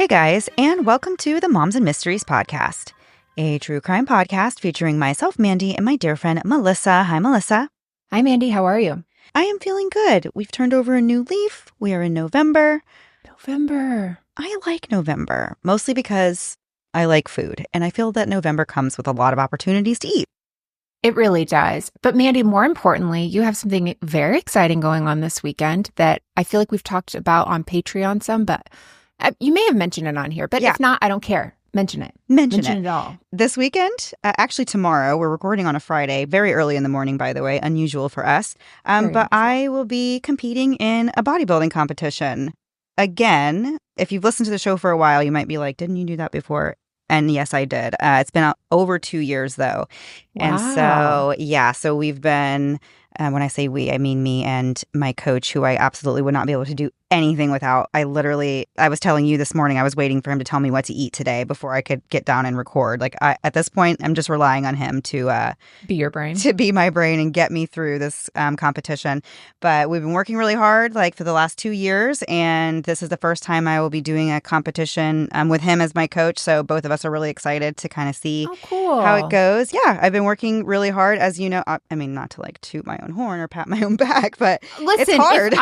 Hey guys, and welcome to the Moms and Mysteries podcast, a true crime podcast featuring myself, Mandy, and my dear friend, Melissa. Hi, Melissa. Hi, Mandy. How are you? I am feeling good. We've turned over a new leaf. We are in November. I like November, mostly because I like food, and I feel that November comes with a lot of opportunities to eat. It really does. But Mandy, more importantly, you have something very exciting going on this weekend that I feel like we've talked about on Patreon some, but you may have mentioned it on here. But if not, I don't care. Mention it. Mention it all. This weekend, actually tomorrow, we're recording on a Friday, very early in the morning, by the way, unusual for us. But I will be competing in a bodybuilding competition. Again, if you've listened to the show for a while, you might be like, didn't you do that before? And yes, I did. It's been over 2 years, though. Wow. And so we've been, when I say we, I mean me and my coach, who I absolutely would not be able to do anything without. I was telling you this morning, I was waiting for him to tell me what to eat today before I could get down and record. At this point, I'm just relying on him to be your brain, to be my brain and get me through this competition. But we've been working really hard, for the last 2 years, and this is the first time I will be doing a competition with him as my coach. So both of us are really excited to kind of see how it goes. Yeah, I've been working really hard, as you know. I mean, not to toot my own horn or pat my own back, but listen, it's hard.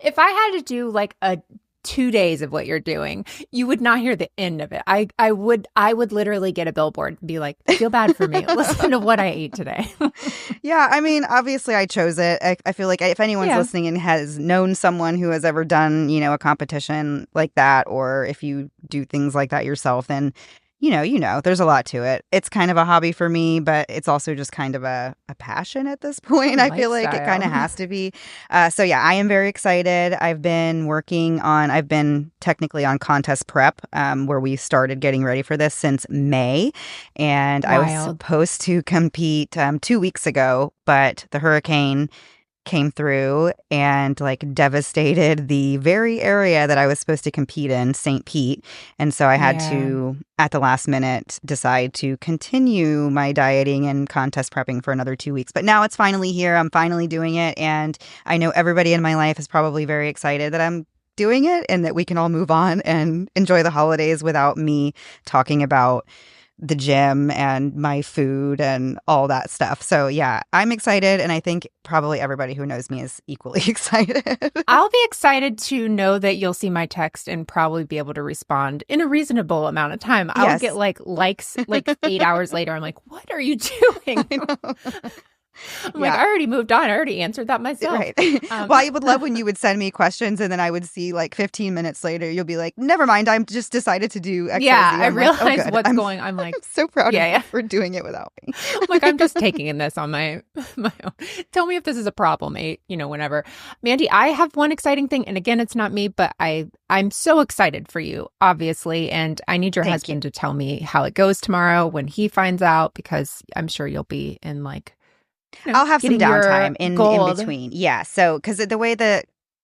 If I had to do a 2 days of what you're doing, you would not hear the end of it. I would literally get a billboard and be like, feel bad for me. Listen to what I ate today. Yeah, I mean, obviously I chose it. I feel like if anyone's listening and has known someone who has ever done, a competition like that, or if you do things like that yourself, then there's a lot to it. It's kind of a hobby for me, but it's also just kind of a passion at this point. I feel like it kind of has to be. So yeah, I am very excited. I've been technically on contest prep, where we started getting ready for this since May. And I was supposed to compete 2 weeks ago, but the hurricane came through and devastated the very area that I was supposed to compete in, St. Pete. And so I had to, at the last minute, decide to continue my dieting and contest prepping for another 2 weeks. But now it's finally here. I'm finally doing it. And I know everybody in my life is probably very excited that I'm doing it and that we can all move on and enjoy the holidays without me talking about the gym and my food and all that stuff. So yeah, I'm excited, and I think probably everybody who knows me is equally excited. I'll be excited to know that you'll see my text and probably be able to respond in a reasonable amount of time. I'll get likes 8 hours later. I'm like, what are you doing? I'm I already moved on. I already answered that myself. Right. Well, I would love when you would send me questions and then I would see 15 minutes later, you'll be like, never mind. I'm just decided to do X. Yeah, I realize what's going on. I'm so proud of you for doing it without me. I'm just taking in this on my own. Tell me if this is a problem, whenever. Mandy, I have one exciting thing. And again, it's not me, but I'm so excited for you, obviously. And I need your husband to tell me how it goes tomorrow when he finds out, because I'm sure you'll be in I'll have some downtime in between. Yeah. So, because the way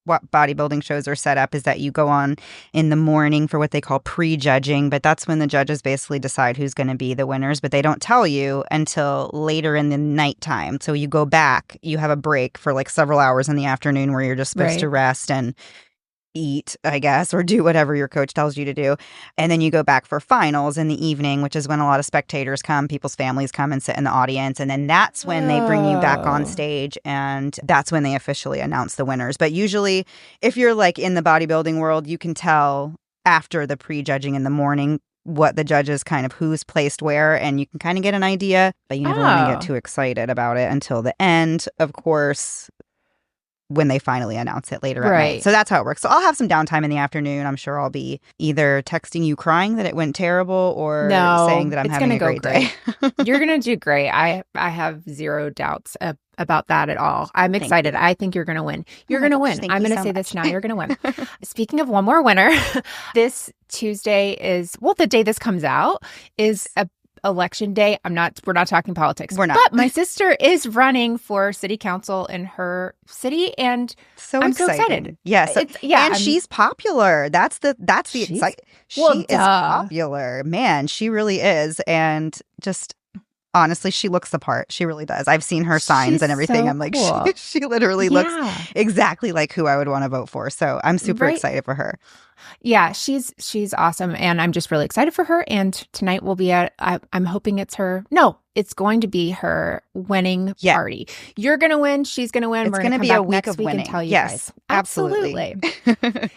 what bodybuilding shows are set up is that you go on in the morning for what they call pre-judging, but that's when the judges basically decide who's going to be the winners, but they don't tell you until later in the nighttime. So you go back, you have a break for several hours in the afternoon where you're just supposed to rest and eat, I guess, or do whatever your coach tells you to do. And then you go back for finals in the evening, which is when a lot of spectators come, people's families come and sit in the audience. And then that's when they bring you back on stage, and that's when they officially announce the winners. But usually, if you're in the bodybuilding world, you can tell after the pre-judging in the morning what the judges who's placed where, and you can kind of get an idea, but you never want to get too excited about it until the end, of course, when they finally announce it later at night. So that's how it works. So I'll have some downtime in the afternoon. I'm sure I'll be either texting you crying that it went terrible or saying that I'm having a great day. You're going to do great. I have zero doubts about that at all. I'm excited. I think you're going to win. You're going to win. I'm going to say this now. You're going to win. Speaking of one more winner, this Tuesday is, the day this comes out is election day. We're not talking politics. We're not. But my sister is running for city council in her city, and I'm so excited. Yes. And she's popular. That's the excitement. She is popular. Man, she really is. And just honestly, she looks the part. She really does. I've seen her signs and everything. So I'm like, cool. she literally looks exactly like who I would want to vote for. So I'm super excited for her. Yeah, she's awesome. And I'm just really excited for her. And tonight will be I'm hoping it's going to be her winning party. You're going to win. She's going to win. It's going to be a week of winning. And tell you yes, guys. absolutely.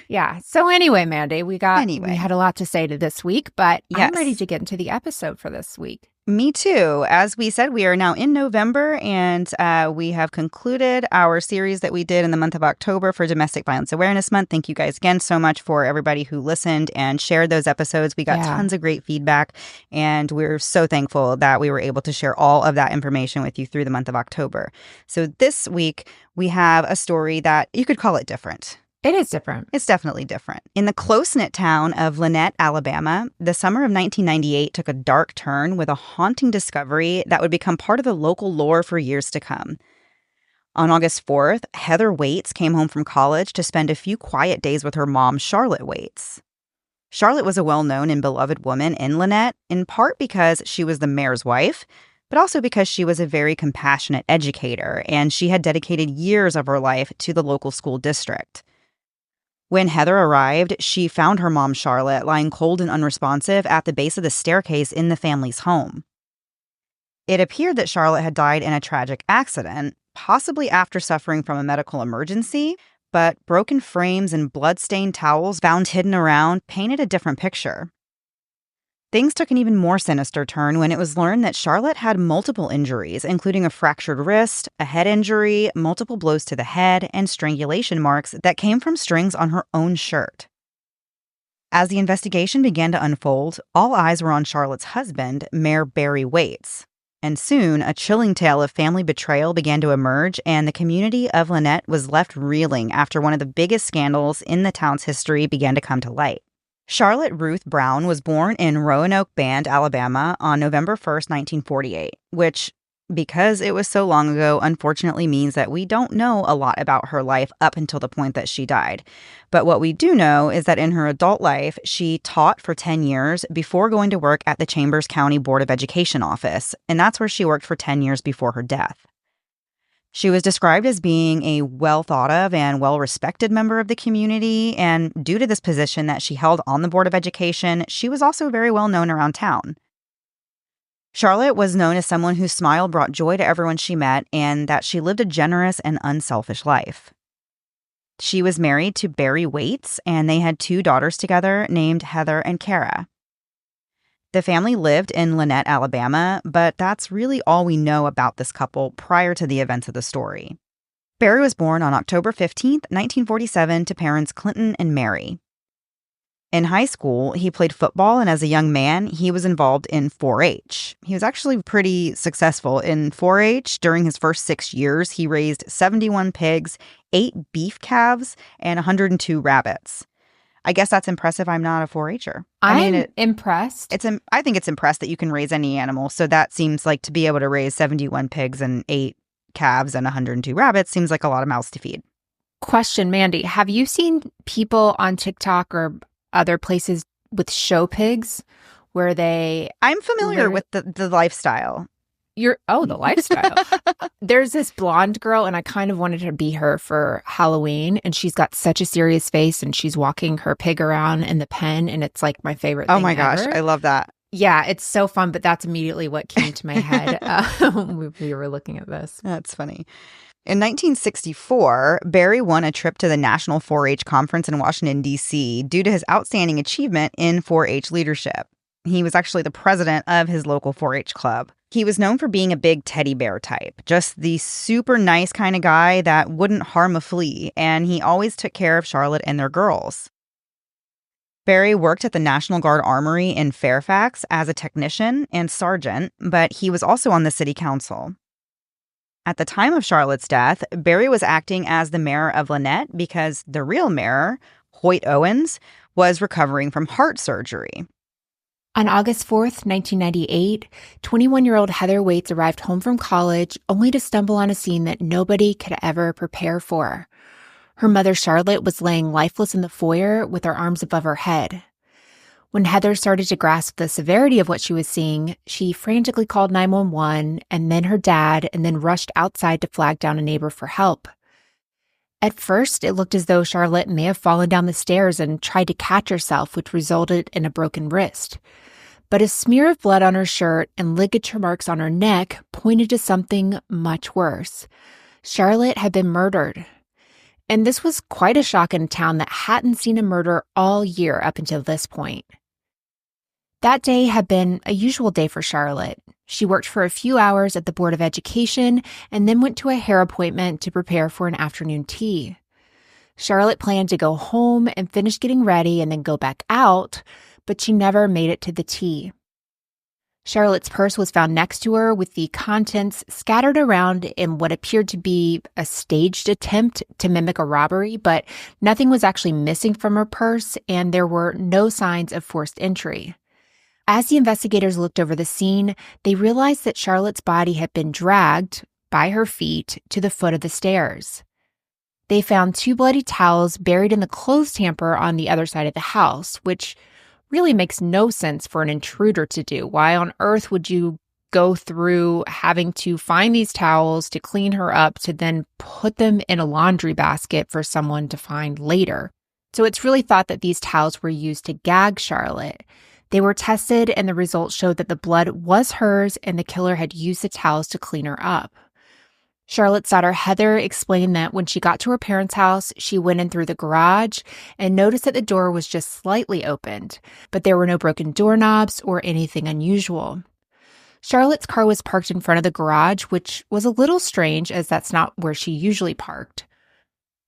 Yeah. So anyway, Mandy, we had a lot to say to this week, but I'm ready to get into the episode for this week. Me too. As we said, we are now in November, and we have concluded our series that we did in the month of October for Domestic Violence Awareness Month. Thank you guys again so much for everybody who listened and shared those episodes. We got tons of great feedback, and we're so thankful that we were able to share all of that information with you through the month of October. So this week, we have a story that you could call it different. It is different. It's definitely different. In the close-knit town of Lynette, Alabama, the summer of 1998 took a dark turn with a haunting discovery that would become part of the local lore for years to come. On August 4th, Heather Waits came home from college to spend a few quiet days with her mom, Charlotte Waits. Charlotte was a well-known and beloved woman in Lynette, in part because she was the mayor's wife, but also because she was a very compassionate educator, and she had dedicated years of her life to the local school district. When Heather arrived, she found her mom, Charlotte, lying cold and unresponsive at the base of the staircase in the family's home. It appeared that Charlotte had died in a tragic accident, possibly after suffering from a medical emergency, but broken frames and blood-stained towels found hidden around painted a different picture. Things took an even more sinister turn when it was learned that Charlotte had multiple injuries, including a fractured wrist, a head injury, multiple blows to the head, and strangulation marks that came from strings on her own shirt. As the investigation began to unfold, all eyes were on Charlotte's husband, Mayor Barry Waits. And soon, a chilling tale of family betrayal began to emerge, and the community of Lynette was left reeling after one of the biggest scandals in the town's history began to come to light. Charlotte Ruth Brown was born in Roanoke Band, Alabama on November 1st, 1948, which, because it was so long ago, unfortunately means that we don't know a lot about her life up until the point that she died. But what we do know is that in her adult life, she taught for 10 years before going to work at the Chambers County Board of Education office, and that's where she worked for 10 years before her death. She was described as being a well-thought-of and well-respected member of the community, and due to this position that she held on the Board of Education, she was also very well known around town. Charlotte was known as someone whose smile brought joy to everyone she met, and that she lived a generous and unselfish life. She was married to Barry Waits, and they had 2 daughters together named Heather and Kara. The family lived in Lynette, Alabama, but that's really all we know about this couple prior to the events of the story. Barry was born on October 15th, 1947, to parents Clinton and Mary. In high school, he played football, and as a young man, he was involved in 4-H. He was actually pretty successful in 4-H. During his first 6 years, he raised 71 pigs, 8 beef calves, and 102 rabbits. I guess that's impressive. I'm not a 4-H'er. I'm impressed. I think it's impressed that you can raise any animal. So that seems like to be able to raise 71 pigs and 8 calves and 102 rabbits seems like a lot of mouths to feed. Question, Mandy. Have you seen people on TikTok or other places with show pigs where they... I'm familiar with the lifestyle. The lifestyle. There's this blonde girl, and I kind of wanted to be her for Halloween, and she's got such a serious face, and she's walking her pig around in the pen, and it's like my favorite thing Oh my gosh, ever. I love that. Yeah, it's so fun, but that's immediately what came to my head when we were looking at this. That's funny. In 1964, Barry won a trip to the National 4-H Conference in Washington, D.C. due to his outstanding achievement in 4-H leadership. He was actually the president of his local 4-H club. He was known for being a big teddy bear type, just the super nice kind of guy that wouldn't harm a flea, and he always took care of Charlotte and their girls. Barry worked at the National Guard Armory in Fairfax as a technician and sergeant, but he was also on the city council. At the time of Charlotte's death, Barry was acting as the mayor of Lynette because the real mayor, Hoyt Owens, was recovering from heart surgery. On August 4th, 1998, 21-year-old Heather Waits arrived home from college only to stumble on a scene that nobody could ever prepare for. Her mother, Charlotte, was laying lifeless in the foyer with her arms above her head. When Heather started to grasp the severity of what she was seeing, she frantically called 911 and then her dad, and then rushed outside to flag down a neighbor for help. At first, it looked as though Charlotte may have fallen down the stairs and tried to catch herself, which resulted in a broken wrist. But a smear of blood on her shirt and ligature marks on her neck pointed to something much worse. Charlotte had been murdered. And this was quite a shock in a town that hadn't seen a murder all year up until this point. That day had been a usual day for Charlotte. She worked for a few hours at the Board of Education and then went to a hair appointment to prepare for an afternoon tea. Charlotte planned to go home and finish getting ready and then go back out, but she never made it to the tea. Charlotte's purse was found next to her with the contents scattered around in what appeared to be a staged attempt to mimic a robbery, but nothing was actually missing from her purse and there were no signs of forced entry. As the investigators looked over the scene, they realized that Charlotte's body had been dragged by her feet to the foot of the stairs. They found 2 bloody towels buried in the clothes hamper on the other side of the house, which really makes no sense for an intruder to do. Why on earth would you go through having to find these towels to clean her up to then put them in a laundry basket for someone to find later? So it's really thought that these towels were used to gag Charlotte. They were tested and the results showed that the blood was hers and the killer had used the towels to clean her up. Charlotte's daughter Heather explained that when she got to her parents' house, she went in through the garage and noticed that the door was just slightly opened, but there were no broken doorknobs or anything unusual. Charlotte's car was parked in front of the garage, which was a little strange as that's not where she usually parked.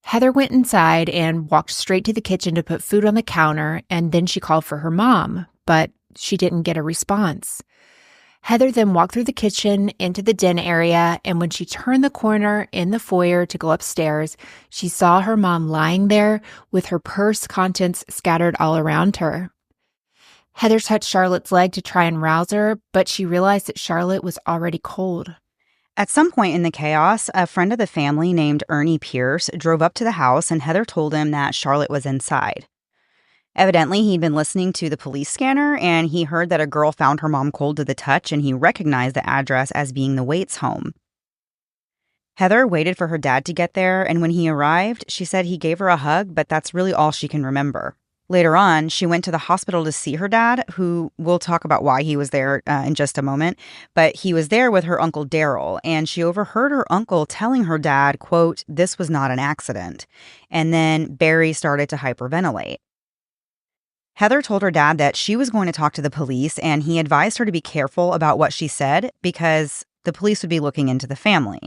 Heather went inside and walked straight to the kitchen to put food on the counter, and then she called for her mom, but she didn't get a response. Heather then walked through the kitchen into the den area, and when she turned the corner in the foyer to go upstairs, she saw her mom lying there with her purse contents scattered all around her. Heather touched Charlotte's leg to try and rouse her, but she realized that Charlotte was already cold. At some point in the chaos, a friend of the family named Ernie Pierce drove up to the house, and Heather told him that Charlotte was inside. Evidently, he'd been listening to the police scanner, and he heard that a girl found her mom cold to the touch, and he recognized the address as being the Waits' home. Heather waited for her dad to get there, and when he arrived, she said he gave her a hug, but that's really all she can remember. Later on, she went to the hospital to see her dad, who we'll talk about why he was there in just a moment, but he was there with her uncle Daryl, and she overheard her uncle telling her dad, quote, "This was not an accident." And then Barry started to hyperventilate. Heather told her dad that she was going to talk to the police, and he advised her to be careful about what she said because the police would be looking into the family.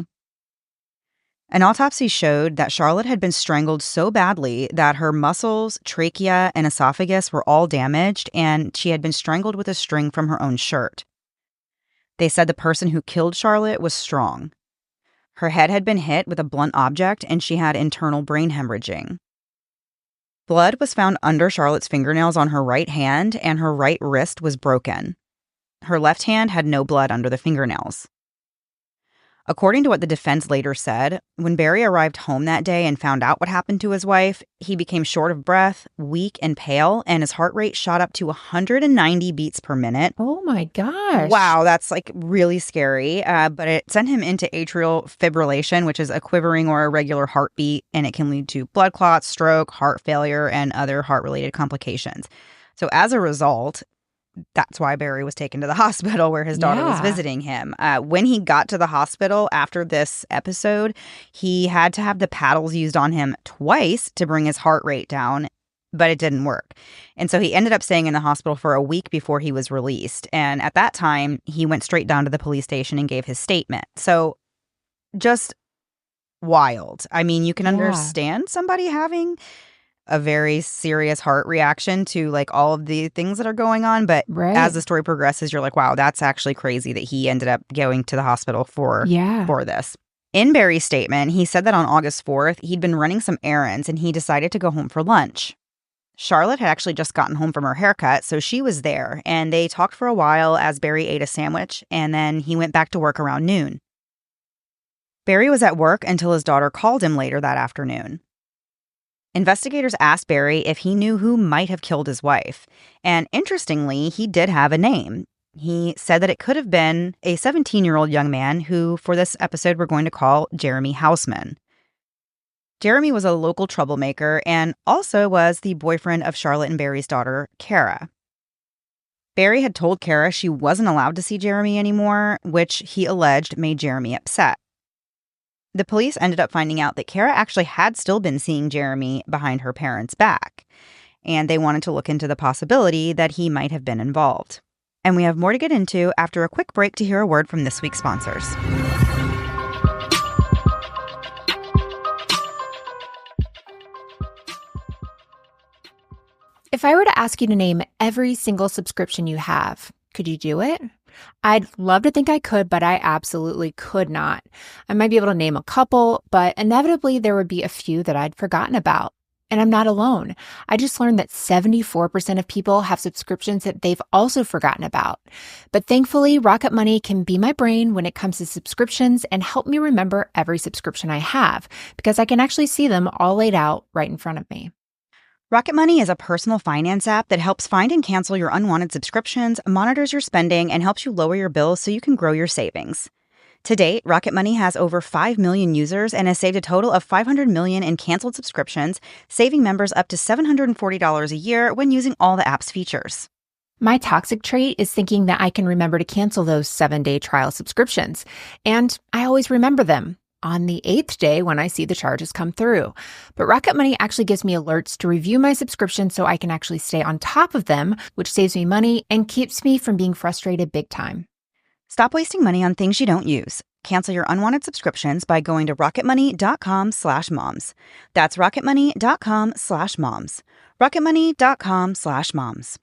An autopsy showed that Charlotte had been strangled so badly that her muscles, trachea, and esophagus were all damaged, and she had been strangled with a string from her own shirt. They said the person who killed Charlotte was strong. Her head had been hit with a blunt object, and she had internal brain hemorrhaging. Blood was found under Charlotte's fingernails on her right hand, and her right wrist was broken. Her left hand had no blood under the fingernails. According to what the defense later said, when Barry arrived home that day and found out what happened to his wife, he became short of breath, weak and pale, and his heart rate shot up to 190 beats per minute. Oh my gosh. Wow, that's like really scary. But it sent him into atrial fibrillation, which is a quivering or irregular heartbeat, and it can lead to blood clots, stroke, heart failure, and other heart-related complications. So as a result, that's why Barry was taken to the hospital where his daughter was visiting him. When he got to the hospital after this episode, he had to have the paddles used on him twice to bring his heart rate down, but it didn't work. And so he ended up staying in the hospital for a week before he was released. And at that time, he went straight down to the police station and gave his statement. So just wild. I mean, you can understand somebody having a very serious heart reaction to like all of the things that are going on. But as the story progresses, you're like, wow, that's actually crazy that he ended up going to the hospital for this. In Barry's statement, he said that on August 4th, he'd been running some errands and he decided to go home for lunch. Charlotte had actually just gotten home from her haircut, so she was there, and they talked for a while as Barry ate a sandwich, and then he went back to work around noon. Barry was at work until his daughter called him later that afternoon. Investigators asked Barry if he knew who might have killed his wife. And interestingly, he did have a name. He said that it could have been a 17-year-old young man who, for this episode, we're going to call Jeremy Houseman. Jeremy was a local troublemaker and also was the boyfriend of Charlotte and Barry's daughter, Kara. Barry had told Kara she wasn't allowed to see Jeremy anymore, which he alleged made Jeremy upset. The police ended up finding out that Kara actually had still been seeing Jeremy behind her parents' back, and they wanted to look into the possibility that he might have been involved. And we have more to get into after a quick break to hear a word from this week's sponsors. If I were to ask you to name every single subscription you have, could you do it? I'd love to think I could, but I absolutely could not. I might be able to name a couple, but inevitably there would be a few that I'd forgotten about. And I'm not alone. I just learned that 74% of people have subscriptions that they've also forgotten about. But thankfully, Rocket Money can be my brain when it comes to subscriptions and help me remember every subscription I have, because I can actually see them all laid out right in front of me. Rocket Money is a personal finance app that helps find and cancel your unwanted subscriptions, monitors your spending, and helps you lower your bills so you can grow your savings. To date, Rocket Money has over 5 million users and has saved a total of $500 million in canceled subscriptions, saving members up to $740 a year when using all the app's features. My toxic trait is thinking that I can remember to cancel those 7-day trial subscriptions, and I always remember them on the 8th day when I see the charges come through. But Rocket Money actually gives me alerts to review my subscription so I can actually stay on top of them, which saves me money and keeps me from being frustrated big time. Stop wasting money on things you don't use. Cancel your unwanted subscriptions by going to rocketmoney.com/moms. That's rocketmoney.com/moms. rocketmoney.com/moms.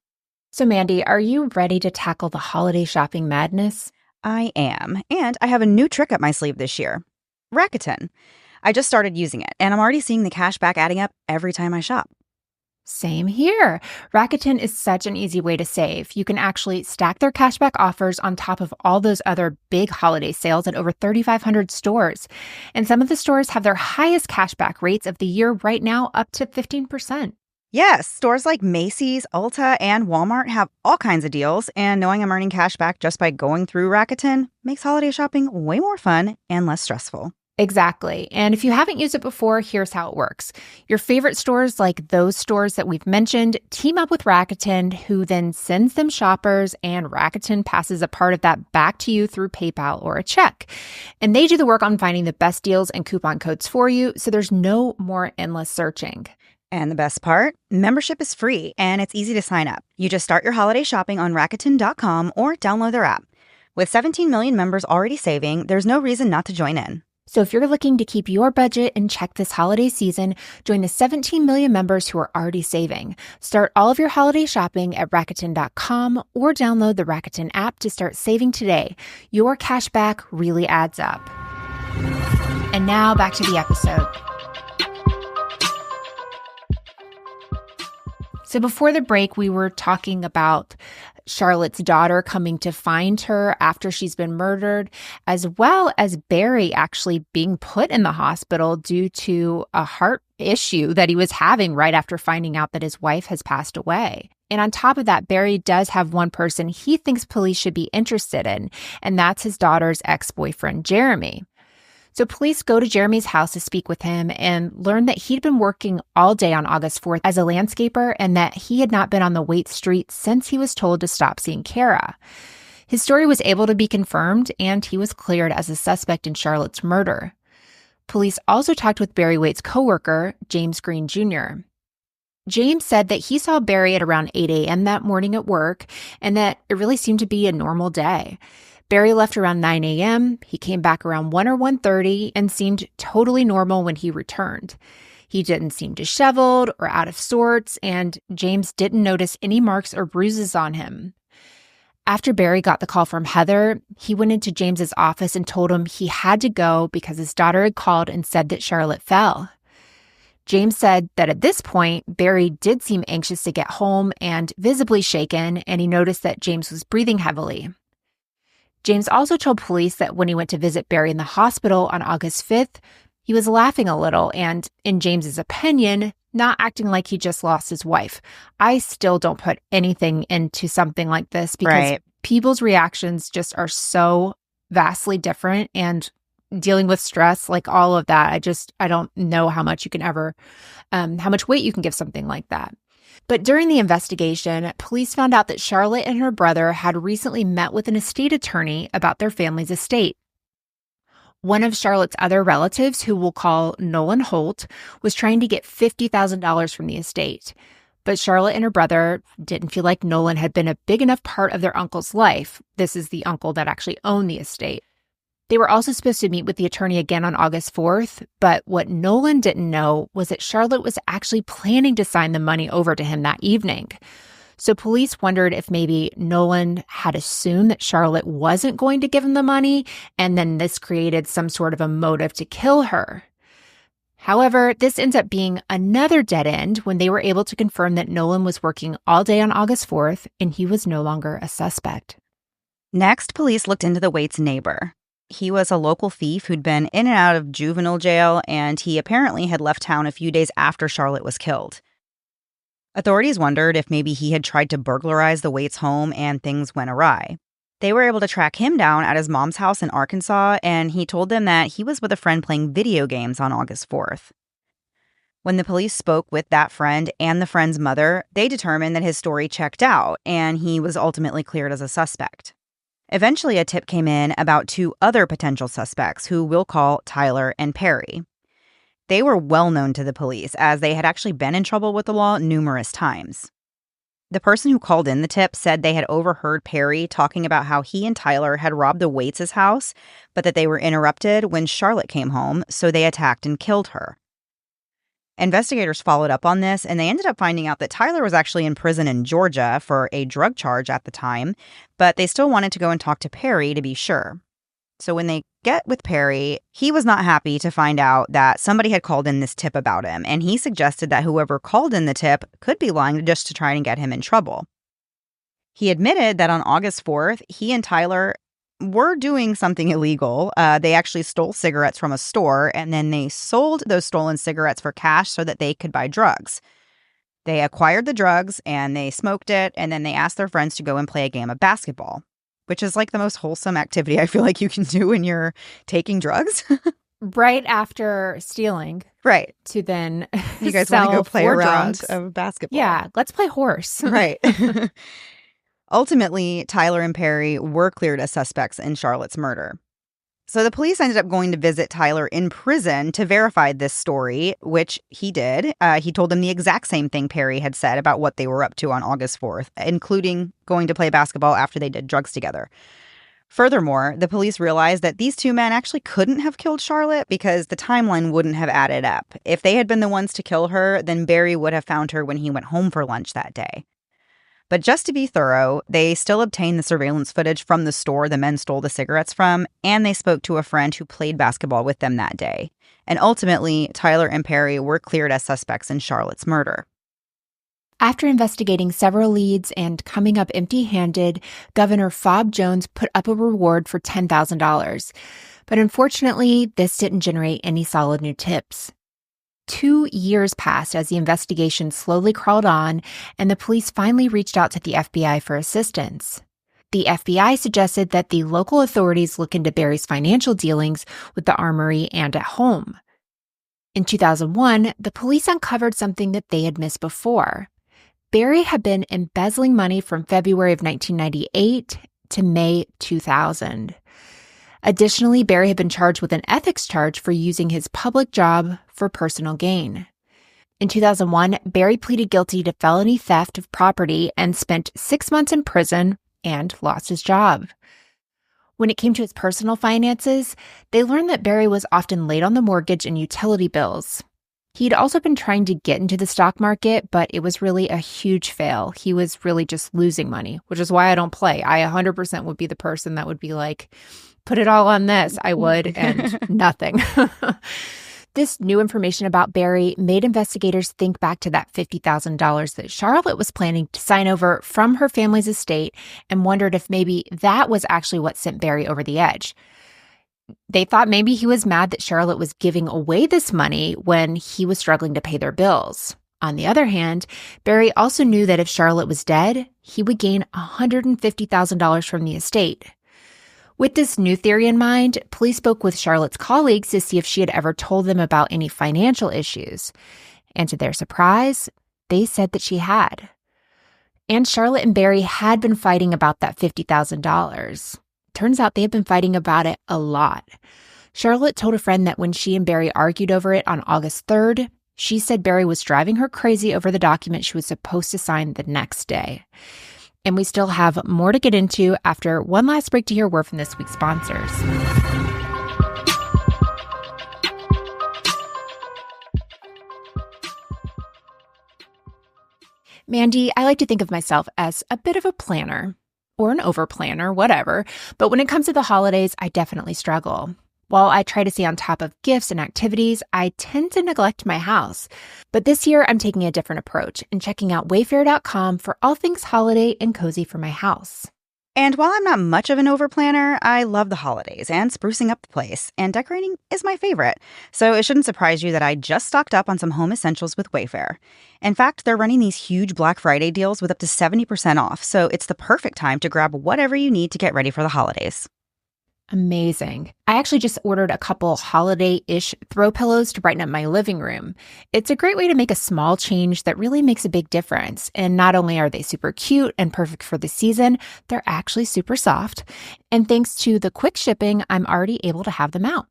So Mandy, are you ready to tackle the holiday shopping madness? I am, and I have a new trick up my sleeve this year. Rakuten. I just started using it, and I'm already seeing the cash back adding up every time I shop. Same here. Rakuten is such an easy way to save. You can actually stack their cashback offers on top of all those other big holiday sales at over 3,500 stores. And some of the stores have their highest cashback rates of the year right now, up to 15%. Yes, stores like Macy's, Ulta, and Walmart have all kinds of deals, and knowing I'm earning cash back just by going through Rakuten makes holiday shopping way more fun and less stressful. Exactly. And if you haven't used it before, here's how it works. Your favorite stores, like those stores that we've mentioned, team up with Rakuten, who then sends them shoppers, and Rakuten passes a part of that back to you through PayPal or a check. And they do the work on finding the best deals and coupon codes for you, so there's no more endless searching. And the best part? Membership is free, and it's easy to sign up. You just start your holiday shopping on Rakuten.com or download their app. With 17 million members already saving, there's no reason not to join in. So if you're looking to keep your budget in check this holiday season, join the 17 million members who are already saving. Start all of your holiday shopping at Rakuten.com or download the Rakuten app to start saving today. Your cash back really adds up. And now back to the episode. So before the break, we were talking about Charlotte's daughter coming to find her after she's been murdered, as well as Barry actually being put in the hospital due to a heart issue that he was having right after finding out that his wife has passed away. And on top of that, Barry does have one person he thinks police should be interested in, and that's his daughter's ex-boyfriend, Jeremy. So police go to Jeremy's house to speak with him and learn that he'd been working all day on August 4th as a landscaper and that he had not been on the Waite Street since he was told to stop seeing Kara. His story was able to be confirmed, and he was cleared as a suspect in Charlotte's murder. Police also talked with Barry Waite's coworker, James Green Jr. James said that he saw Barry at around 8 a.m. that morning at work and that it really seemed to be a normal day. Barry left around 9 a.m., he came back around 1 or 1:30 and seemed totally normal when he returned. He didn't seem disheveled or out of sorts, and James didn't notice any marks or bruises on him. After Barry got the call from Heather, he went into James's office and told him he had to go because his daughter had called and said that Charlotte fell. James said that at this point, Barry did seem anxious to get home and visibly shaken, and he noticed that James was breathing heavily. James also told police that when he went to visit Barry in the hospital on August 5th, he was laughing a little, and in James's opinion, not acting like he just lost his wife. I still don't put anything into something like this because people's reactions just are so vastly different, and dealing with stress, like all of that, I don't know how much you can ever, how much weight you can give something like that. But during the investigation, police found out that Charlotte and her brother had recently met with an estate attorney about their family's estate. One of Charlotte's other relatives, who we'll call Nolan Holt, was trying to get $50,000 from the estate. But Charlotte and her brother didn't feel like Nolan had been a big enough part of their uncle's life. This is the uncle that actually owned the estate. They were also supposed to meet with the attorney again on August 4th, but what Nolan didn't know was that Charlotte was actually planning to sign the money over to him that evening. So police wondered if maybe Nolan had assumed that Charlotte wasn't going to give him the money, and then this created some sort of a motive to kill her. However, this ends up being another dead end when they were able to confirm that Nolan was working all day on August 4th, and he was no longer a suspect. Next, police looked into the Waite's neighbor. He was a local thief who'd been in and out of juvenile jail, and he apparently had left town a few days after Charlotte was killed. Authorities wondered if maybe he had tried to burglarize the Waite's home and things went awry. They were able to track him down at his mom's house in Arkansas, and he told them that he was with a friend playing video games on August 4th. When the police spoke with that friend and the friend's mother, they determined that his story checked out, and he was ultimately cleared as a suspect. Eventually, a tip came in about two other potential suspects, who we'll call Tyler and Perry. They were well known to the police, as they had actually been in trouble with the law numerous times. The person who called in the tip said they had overheard Perry talking about how he and Tyler had robbed the Waits' house, but that they were interrupted when Charlotte came home, so they attacked and killed her. Investigators followed up on this, and they ended up finding out that Tyler was actually in prison in Georgia for a drug charge at the time, but they still wanted to go and talk to Perry to be sure. So when they get with Perry, he was not happy to find out that somebody had called in this tip about him, and he suggested that whoever called in the tip could be lying just to try and get him in trouble. He admitted that on August 4th, he and Tyler were doing something illegal. They actually stole cigarettes from a store, and then they sold those stolen cigarettes for cash so that they could buy drugs. They acquired the drugs, and they smoked it, and then they asked their friends to go and play a game of basketball, which is like the most wholesome activity I feel like you can do when you're taking drugs. Right after stealing. Right. To then you guys want to go play a round of basketball. Yeah, let's play horse. Right. Ultimately, Tyler and Perry were cleared as suspects in Charlotte's murder. So the police ended up going to visit Tyler in prison to verify this story, which he did. He told them the exact same thing Perry had said about what they were up to on August 4th, including going to play basketball after they did drugs together. Furthermore, the police realized that these two men actually couldn't have killed Charlotte because the timeline wouldn't have added up. If they had been the ones to kill her, then Barry would have found her when he went home for lunch that day. But just to be thorough, they still obtained the surveillance footage from the store the men stole the cigarettes from, and they spoke to a friend who played basketball with them that day. And ultimately, Tyler and Perry were cleared as suspects in Charlotte's murder. After investigating several leads and coming up empty-handed, Governor Fob Jones put up a reward for $10,000. But unfortunately, this didn't generate any solid new tips. 2 years passed as the investigation slowly crawled on, and the police finally reached out to the FBI for assistance. The FBI suggested that the local authorities look into Barry's financial dealings with the armory and at home. In 2001, the police uncovered something that they had missed before. Barry had been embezzling money from February of 1998 to May 2000. Additionally, Barry had been charged with an ethics charge for using his public job for personal gain. In 2001, Barry pleaded guilty to felony theft of property and spent 6 months in prison and lost his job. When it came to his personal finances, they learned that Barry was often late on the mortgage and utility bills. He'd also been trying to get into the stock market, but it was really a huge fail. He was really just losing money, which is why I don't play. I 100% would be the person that would be like, put it all on this. I would, and nothing. This new information about Barry made investigators think back to that $50,000 that Charlotte was planning to sign over from her family's estate and wondered if maybe that was actually what sent Barry over the edge. They thought maybe he was mad that Charlotte was giving away this money when he was struggling to pay their bills. On the other hand, Barry also knew that if Charlotte was dead, he would gain $150,000 from the estate. With this new theory in mind, police spoke with Charlotte's colleagues to see if she had ever told them about any financial issues. And to their surprise, they said that she had. And Charlotte and Barry had been fighting about that $50,000. Turns out they had been fighting about it a lot. Charlotte told a friend that when she and Barry argued over it on August 3rd, she said Barry was driving her crazy over the document she was supposed to sign the next day. And we still have more to get into after one last break to hear a word from this week's sponsors. Mandy, I like to think of myself as a bit of a planner, or an over-planner, whatever. But when it comes to the holidays, I definitely struggle. While I try to stay on top of gifts and activities, I tend to neglect my house. But this year, I'm taking a different approach and checking out Wayfair.com for all things holiday and cozy for my house. And while I'm not much of an over-planner, I love the holidays and sprucing up the place, and decorating is my favorite. So it shouldn't surprise you that I just stocked up on some home essentials with Wayfair. In fact, they're running these huge Black Friday deals with up to 70% off, so it's the perfect time to grab whatever you need to get ready for the holidays. Amazing. I actually just ordered a couple holiday-ish throw pillows to brighten up my living room. It's a great way to make a small change that really makes a big difference. And not only are they super cute and perfect for the season, they're actually super soft. And thanks to the quick shipping, I'm already able to have them out.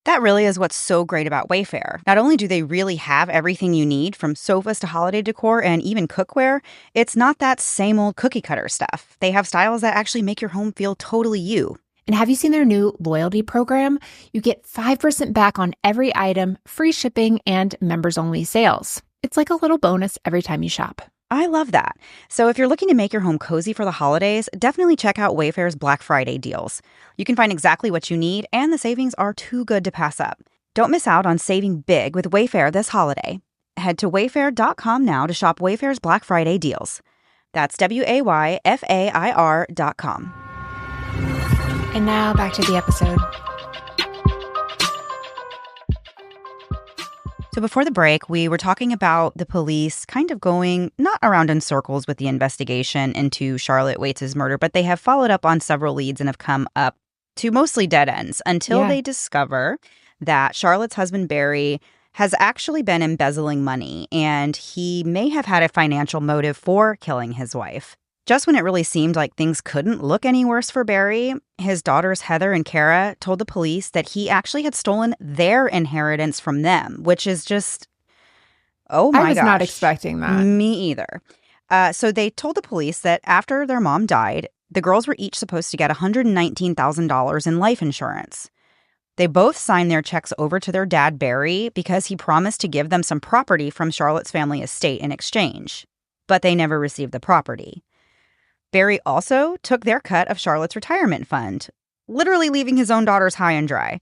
That really is what's so great about Wayfair. Not only do they really have everything you need, from sofas to holiday decor and even cookware, it's not that same old cookie cutter stuff. They have styles that actually make your home feel totally you. And have you seen their new loyalty program? You get 5% back on every item, free shipping, and members-only sales. It's like a little bonus every time you shop. I love that. So if you're looking to make your home cozy for the holidays, definitely check out Wayfair's Black Friday deals. You can find exactly what you need, and the savings are too good to pass up. Don't miss out on saving big with Wayfair this holiday. Head to wayfair.com now to shop Wayfair's Black Friday deals. That's WAYFAIR.com. And now back to the episode. So before the break, we were talking about the police kind of going not around in circles with the investigation into Charlotte Waits' murder, but they have followed up on several leads and have come up to mostly dead ends until they discover that Charlotte's husband, Barry, has actually been embezzling money, and he may have had a financial motive for killing his wife. Just when it really seemed like things couldn't look any worse for Barry, his daughters Heather and Kara told the police that he actually had stolen their inheritance from them, which is just, oh my gosh. I was not expecting that. Me either. So they told the police that after their mom died, the girls were each supposed to get $119,000 in life insurance. They both signed their checks over to their dad, Barry, because he promised to give them some property from Charlotte's family estate in exchange. But they never received the property. Barry also took their cut of Charlotte's retirement fund, literally leaving his own daughters high and dry.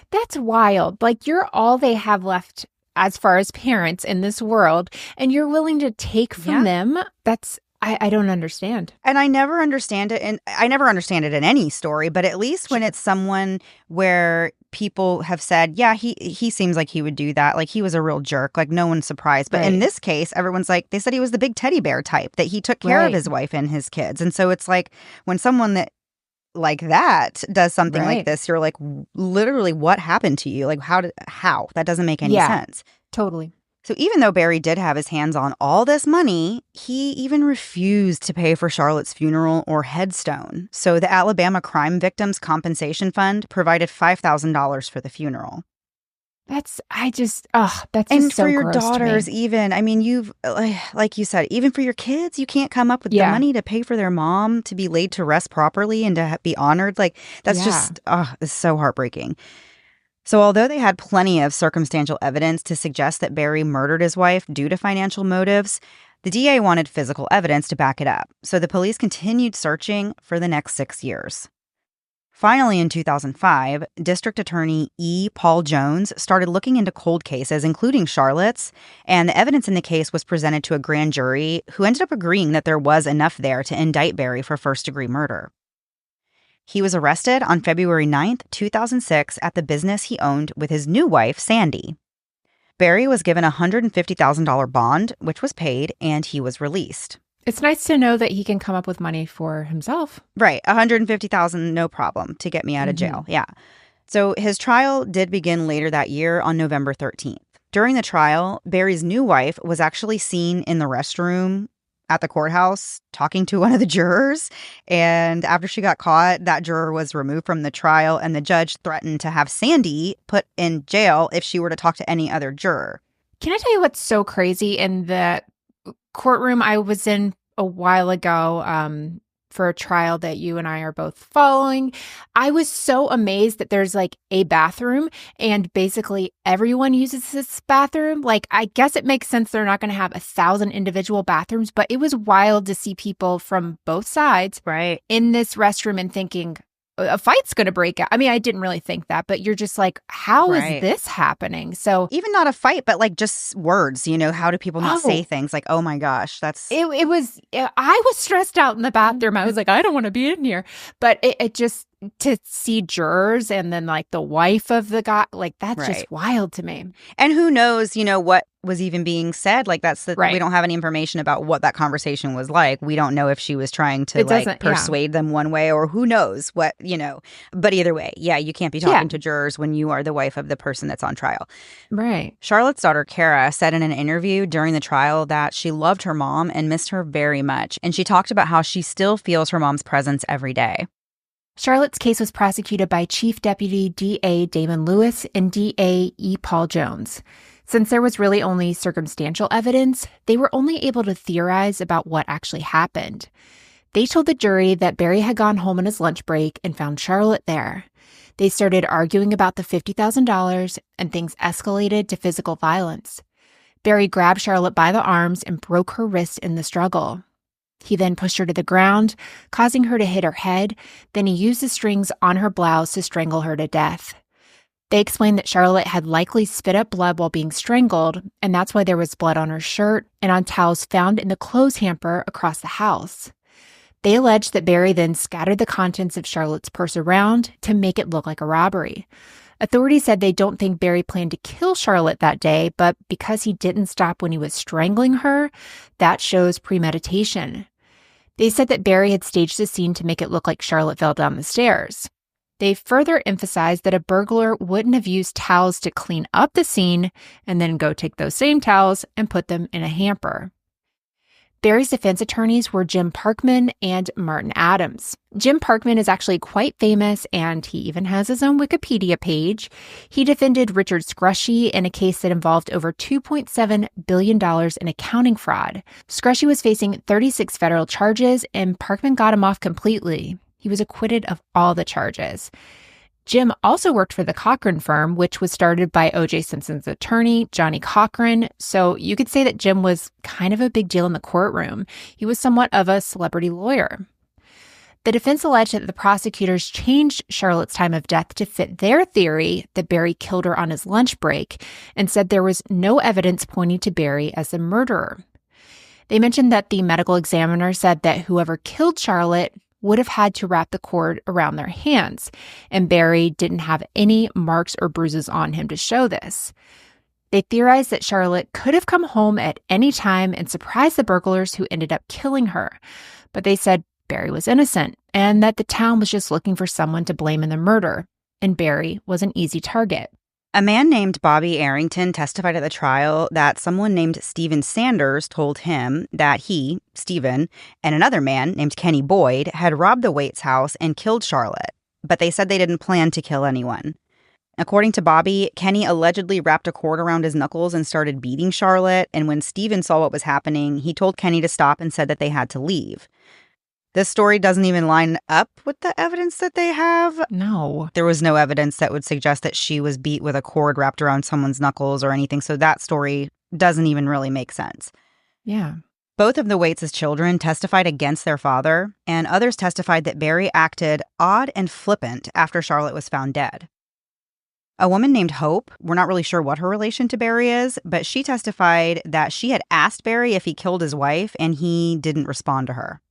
That's wild. Like, you're all they have left as far as parents in this world, and you're willing to take from them. That's, I don't understand. And I never understand it. And I never understand it in any story, but at least when it's someone where people have said, yeah, he seems like he would do that. Like, he was a real jerk. Like, no one's surprised. But in this case, everyone's like, they said he was the big teddy bear type, that he took care of his wife and his kids. And so it's like, when someone that like that does something like this, you're like, literally, what happened to you? Like, how? That doesn't make any sense. Totally. So even though Barry did have his hands on all this money, he even refused to pay for Charlotte's funeral or headstone. So the Alabama Crime Victims Compensation Fund provided $5,000 for the funeral. That's and just so for your gross daughters, to me. even. I mean, you've, like you said, even for your kids, you can't come up with the money to pay for their mom to be laid to rest properly and to be honored. Like, that's just, it's so heartbreaking. So although they had plenty of circumstantial evidence to suggest that Barry murdered his wife due to financial motives, the DA wanted physical evidence to back it up. So the police continued searching for the next 6 years. Finally, in 2005, District Attorney E. Paul Jones started looking into cold cases, including Charlotte's, and the evidence in the case was presented to a grand jury who ended up agreeing that there was enough there to indict Barry for first-degree murder. He was arrested on February 9th, 2006 at the business he owned with his new wife, Sandy. Barry was given a $150,000 bond, which was paid, and he was released. It's nice to know that he can come up with money for himself. Right. $150,000, no problem, to get me out of jail. Yeah. So his trial did begin later that year on November 13th. During the trial, Barry's new wife was actually seen in the restroom at the courthouse talking to one of the jurors. And after she got caught, that juror was removed from the trial, and the judge threatened to have Sandy put in jail if she were to talk to any other juror. Can I tell you what's so crazy? In the courtroom I was in a while ago, for a trial that you and I are both following, I was so amazed that there's like a bathroom and basically everyone uses this bathroom. Like, I guess it makes sense they're not going to have 1,000 individual bathrooms, but it was wild to see people from both sides in this restroom and thinking a fight's going to break out. I mean, I didn't really think that, but you're just like, how is this happening? So even not a fight, but like just words, how do people not say things like, oh my gosh, that's... It was, I was stressed out in the bathroom. I was like, I don't want to be in here. But it just, to see jurors and then like the wife of the guy, like that's just wild to me. And who knows, what was even being said. Like that's the, we don't have any information about what that conversation was like. We don't know if she was trying to like persuade them one way or who knows what, But either way, you can't be talking to jurors when you are the wife of the person that's on trial. Right. Charlotte's daughter, Kara, said in an interview during the trial that she loved her mom and missed her very much. And she talked about how she still feels her mom's presence every day. Charlotte's case was prosecuted by Chief Deputy D.A. Damon Lewis and D.A. E. Paul Jones. Since there was really only circumstantial evidence, they were only able to theorize about what actually happened. They told the jury that Barry had gone home on his lunch break and found Charlotte there. They started arguing about the $50,000, and things escalated to physical violence. Barry grabbed Charlotte by the arms and broke her wrist in the struggle. He then pushed her to the ground, causing her to hit her head. Then he used the strings on her blouse to strangle her to death. They explained that Charlotte had likely spit up blood while being strangled, and that's why there was blood on her shirt and on towels found in the clothes hamper across the house. They alleged that Barry then scattered the contents of Charlotte's purse around to make it look like a robbery. Authorities said they don't think Barry planned to kill Charlotte that day, but because he didn't stop when he was strangling her, that shows premeditation. They said that Barry had staged the scene to make it look like Charlotte fell down the stairs. They further emphasized that a burglar wouldn't have used towels to clean up the scene and then go take those same towels and put them in a hamper. Barry's defense attorneys were Jim Parkman and Martin Adams. Jim Parkman is actually quite famous, and he even has his own Wikipedia page. He defended Richard Scrushy in a case that involved over $2.7 billion in accounting fraud. Scrushy was facing 36 federal charges, and Parkman got him off completely. He was acquitted of all the charges. Jim also worked for the Cochran firm, which was started by O.J. Simpson's attorney, Johnny Cochran. So you could say that Jim was kind of a big deal in the courtroom. He was somewhat of a celebrity lawyer. The defense alleged that the prosecutors changed Charlotte's time of death to fit their theory that Barry killed her on his lunch break and said there was no evidence pointing to Barry as the murderer. They mentioned that the medical examiner said that whoever killed Charlotte would have had to wrap the cord around their hands, and Barry didn't have any marks or bruises on him to show this. They theorized that Charlotte could have come home at any time and surprised the burglars who ended up killing her, but they said Barry was innocent and that the town was just looking for someone to blame in the murder, and Barry was an easy target. A man named Bobby Arrington testified at the trial that someone named Stephen Sanders told him that he, Stephen, and another man named Kenny Boyd had robbed the Waits house and killed Charlotte, but they said they didn't plan to kill anyone. According to Bobby, Kenny allegedly wrapped a cord around his knuckles and started beating Charlotte, and when Stephen saw what was happening, he told Kenny to stop and said that they had to leave. This story doesn't even line up with the evidence that they have. No. There was no evidence that would suggest that she was beat with a cord wrapped around someone's knuckles or anything, so that story doesn't even really make sense. Yeah. Both of the Waits' children testified against their father, and others testified that Barry acted odd and flippant after Charlotte was found dead. A woman named Hope, we're not really sure what her relation to Barry is, but she testified that she had asked Barry if he killed his wife, and he didn't respond to her.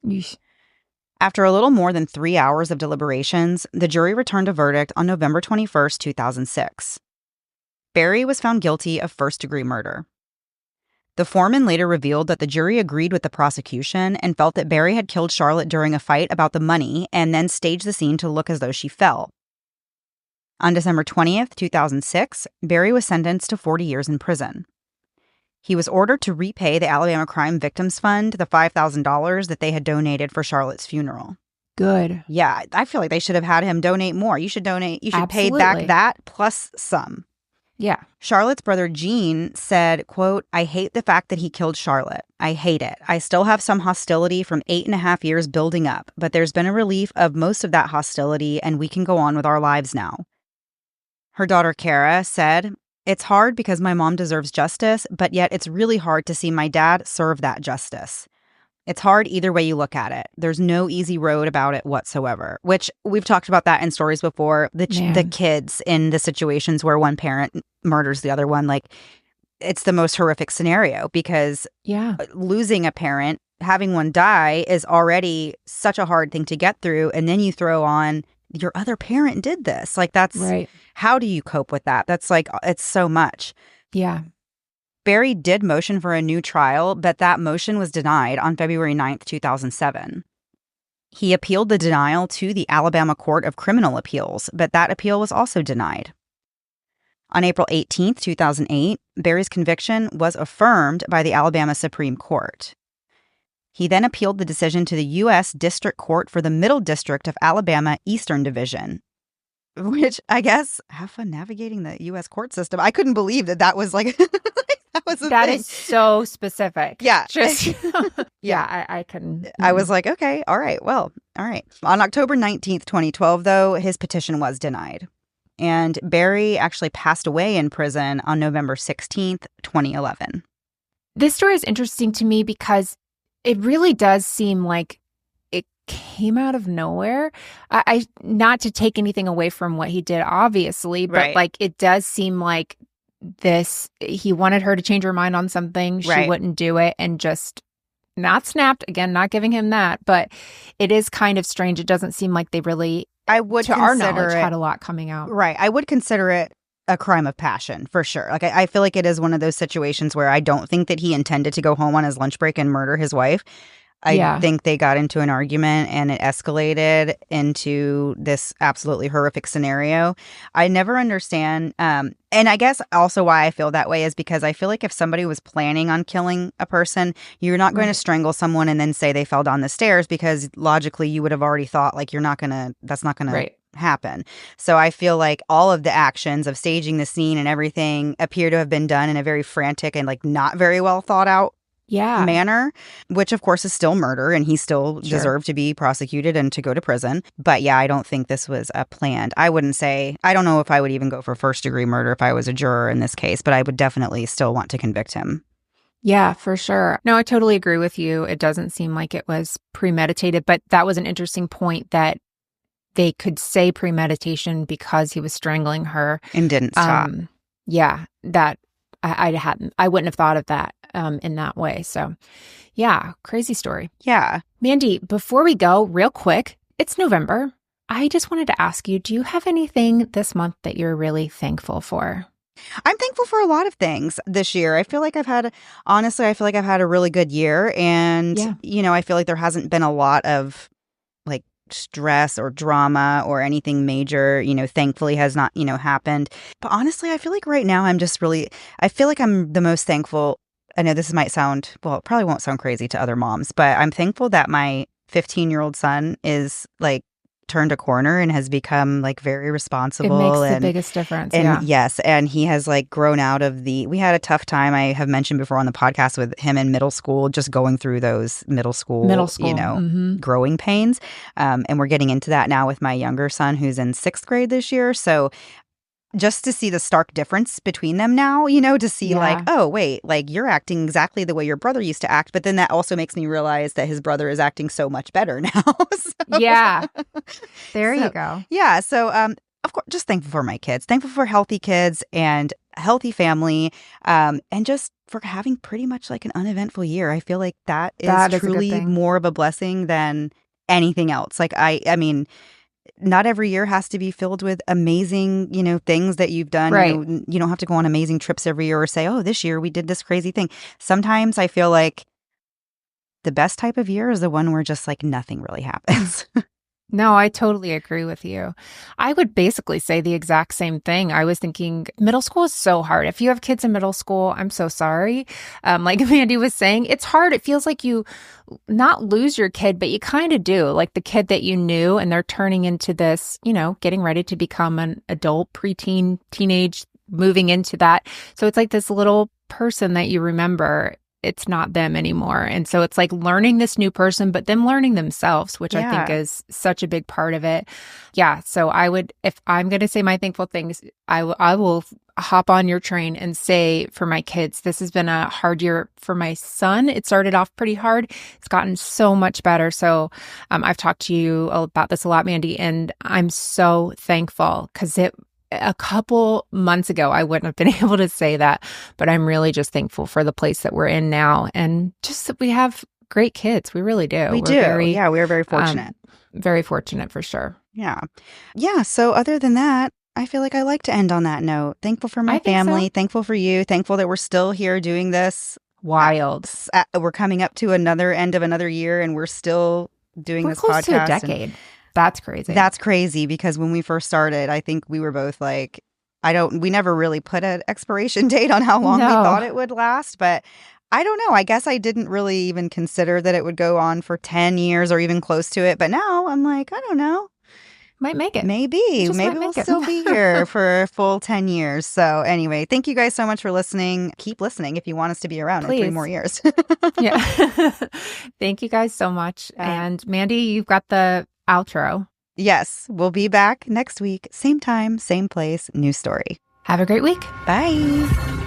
Yeesh. After a little more than 3 hours of deliberations, the jury returned a verdict on November 21st, 2006. Barry was found guilty of first-degree murder. The foreman later revealed that the jury agreed with the prosecution and felt that Barry had killed Charlotte during a fight about the money and then staged the scene to look as though she fell. On December 20th, 2006, Barry was sentenced to 40 years in prison. He was ordered to repay the Alabama Crime Victims Fund the $5,000 that they had donated for Charlotte's funeral. Good. Yeah, I feel like they should have had him donate more. You should pay back that plus some. Yeah. Charlotte's brother Gene said, quote, "I hate the fact that he killed Charlotte. I hate it. I still have some hostility from 8.5 years building up, but there's been a relief of most of that hostility and we can go on with our lives now." Her daughter Kara said, "It's hard because my mom deserves justice, but yet it's really hard to see my dad serve that justice. It's hard either way you look at it. There's no easy road about it whatsoever," which we've talked about that in stories before. The kids in the situations where one parent murders the other one, like it's the most horrific scenario because losing a parent, having one die is already such a hard thing to get through. And then you throw on your other parent did this. Like that's right. How do you cope with that? That's like, it's so much. Yeah. Barry did motion for a new trial, but that motion was denied on February 9th, 2007. He appealed the denial to the Alabama Court of Criminal Appeals, but that appeal was also denied. On April 18th, 2008, Barry's conviction was affirmed by the Alabama Supreme Court. He then appealed the decision to the U.S. District Court for the Middle District of Alabama Eastern Division, which I guess, have fun navigating the U.S. court system. I couldn't believe that was like... That is so specific. Yeah. Just I couldn't. I was like, okay, all right. Well, all right. On October 19th, 2012, though, his petition was denied. And Barry actually passed away in prison on November 16th, 2011. This story is interesting to me because it really does seem like it came out of nowhere. I not to take anything away from what he did, obviously, but like it does seem like he wanted her to change her mind on something. She wouldn't do it and just not snapped. Again, not giving him that, but it is kind of strange. It doesn't seem like they really, to our knowledge, had a lot coming out. Right. I would consider it a crime of passion for sure. Like I feel like it is one of those situations where I don't think that he intended to go home on his lunch break and murder his wife. I think they got into an argument and it escalated into this absolutely horrific scenario. I never understand. And I guess also why I feel that way is because I feel like if somebody was planning on killing a person, you're not going to strangle someone and then say they fell down the stairs, because logically you would have already thought like that's not going to happen. So I feel like all of the actions of staging the scene and everything appear to have been done in a very frantic and like not very well thought out manner, which of course is still murder and he still deserved to be prosecuted and to go to prison. But yeah, I don't think this was planned. I don't know if I would even go for first degree murder if I was a juror in this case, but I would definitely still want to convict him. Yeah, for sure. No, I totally agree with you. It doesn't seem like it was premeditated, but that was an interesting point that they could say premeditation because he was strangling her. And didn't stop. Yeah, that I wouldn't have thought of that in that way. So yeah, crazy story. Yeah. Mandy, before we go, real quick, it's November. I just wanted to ask you, do you have anything this month that you're really thankful for? I'm thankful for a lot of things this year. I feel like I've had a really good year. And, I feel like there hasn't been a lot of like stress or drama or anything major, thankfully has not, happened. But honestly, I feel like right now I feel like I'm the most thankful. I know this might sound, well, it probably won't sound crazy to other moms, but I'm thankful that my 15-year-old son is like turned a corner and has become like very responsible. It makes the biggest difference. And yes, and he has like grown out of we had a tough time, I have mentioned before on the podcast, with him in middle school, just going through those middle school growing pains. And we're getting into that now with my younger son who's in 6th grade this year. So just to see the stark difference between them now, to see like, oh, wait, like you're acting exactly the way your brother used to act. But then that also makes me realize that his brother is acting so much better now. Yeah. There you go. Yeah. So, of course, just thankful for my kids, thankful for healthy kids and a healthy family, and just for having pretty much like an uneventful year. I feel like that is truly more of a blessing than anything else. Like, I mean, not every year has to be filled with amazing, things that you've done. Right. You don't have to go on amazing trips every year or say, oh, this year we did this crazy thing. Sometimes I feel like the best type of year is the one where just like nothing really happens. No, I totally agree with you. I would basically say the exact same thing. I was thinking middle school is so hard. If you have kids in middle school, I'm so sorry. Like Mandy was saying, it's hard. It feels like you not lose your kid, but you kind of do. Like the kid that you knew, and they're turning into this, getting ready to become an adult, preteen, teenage, moving into that. So it's like this little person that you remember. It's not them anymore. And so it's like learning this new person, but them learning themselves, which I think is such a big part of it. Yeah. So I would, if I'm going to say my thankful things, I will hop on your train and say for my kids, this has been a hard year for my son. It started off pretty hard. It's gotten so much better. So I've talked to you about this a lot, Mandy, and I'm so thankful because a couple months ago, I wouldn't have been able to say that, but I'm really just thankful for the place that we're in now and just that we have great kids. We really do. We do. Yeah, we are very fortunate. Very fortunate for sure. Yeah. Yeah. So other than that, I feel like I like to end on that note. Thankful for my family. So. Thankful for you. Thankful that we're still here doing this. Wild. We're coming up to another end of another year and we're still doing this podcast. We're close to a decade. That's crazy. That's crazy because when we first started, I think we were both like, we never really put an expiration date on how long we thought it would last. But I don't know. I guess I didn't really even consider that it would go on for 10 years or even close to it. But now I'm like, I don't know. Might make it. Maybe we'll still be here for a full 10 years. So anyway, thank you guys so much for listening. Keep listening if you want us to be around in 3 more years. Yeah. Thank you guys so much. And Mandy, you've got the outro. Yes, we'll be back next week. Same time, same place, new story. Have a great week. Bye.